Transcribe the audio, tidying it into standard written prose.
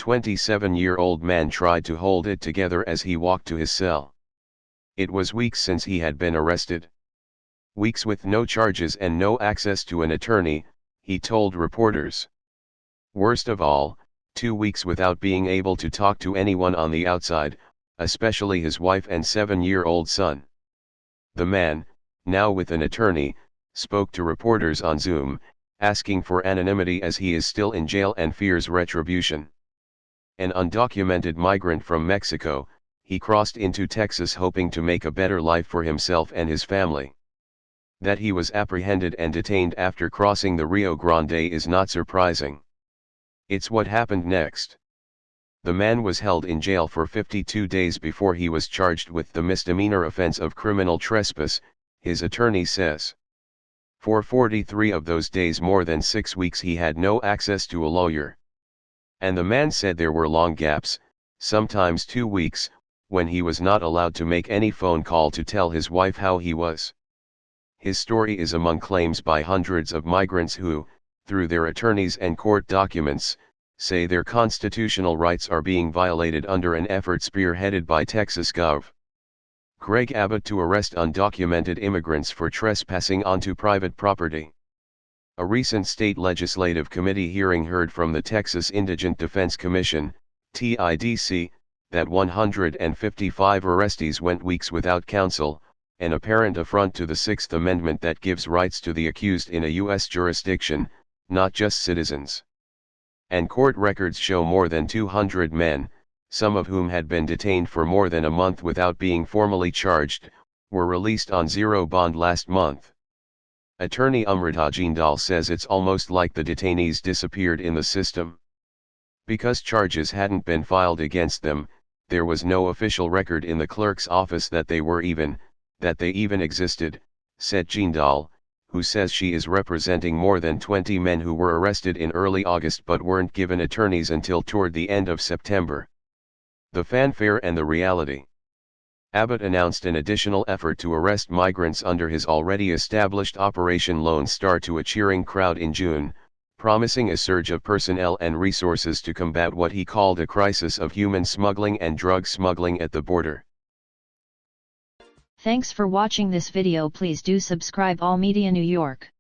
27-year-old man tried to hold it together as he walked to his cell. It was weeks since he had been arrested. Weeks with no charges and no access to an attorney, he told reporters. Worst of all, 2 weeks without being able to talk to anyone on the outside, especially his wife and 7-year-old son. The man, now with an attorney, spoke to reporters on Zoom, asking for anonymity as he is still in jail and fears retribution. An undocumented migrant from Mexico, he crossed into Texas hoping to make a better life for himself and his family. That he was apprehended and detained after crossing the Rio Grande is not surprising. It's what happened next. The man was held in jail for 52 days before he was charged with the misdemeanor offense of criminal trespass, his attorney says. For 43 of those days, more than 6 weeks, he had no access to a lawyer. And the man said there were long gaps, sometimes 2 weeks, when he was not allowed to make any phone call to tell his wife how he was. His story is among claims by hundreds of migrants who, through their attorneys and court documents, say their constitutional rights are being violated under an effort spearheaded by Texas Gov. Greg Abbott to arrest undocumented immigrants for trespassing onto private property. A recent state legislative committee hearing heard from the Texas Indigent Defense Commission, TIDC, that 155 arrestees went weeks without counsel, an apparent affront to the Sixth Amendment that gives rights to the accused in a U.S. jurisdiction, not just citizens. And court records show more than 200 men, some of whom had been detained for more than a month without being formally charged, were released on zero bond last month. Attorney Amrita Jindal says it's almost like the detainees disappeared in the system. Because charges hadn't been filed against them, there was no official record in the clerk's office that they even existed, said Jindal, who says she is representing more than 20 men who were arrested in early August but weren't given attorneys until toward the end of September. The fanfare and the reality. Abbott announced an additional effort to arrest migrants under his already established Operation Lone Star to a cheering crowd in June, promising a surge of personnel and resources to combat what he called a crisis of human smuggling and drug smuggling at the border. Thanks for watching this video. Please do subscribe All Media New York.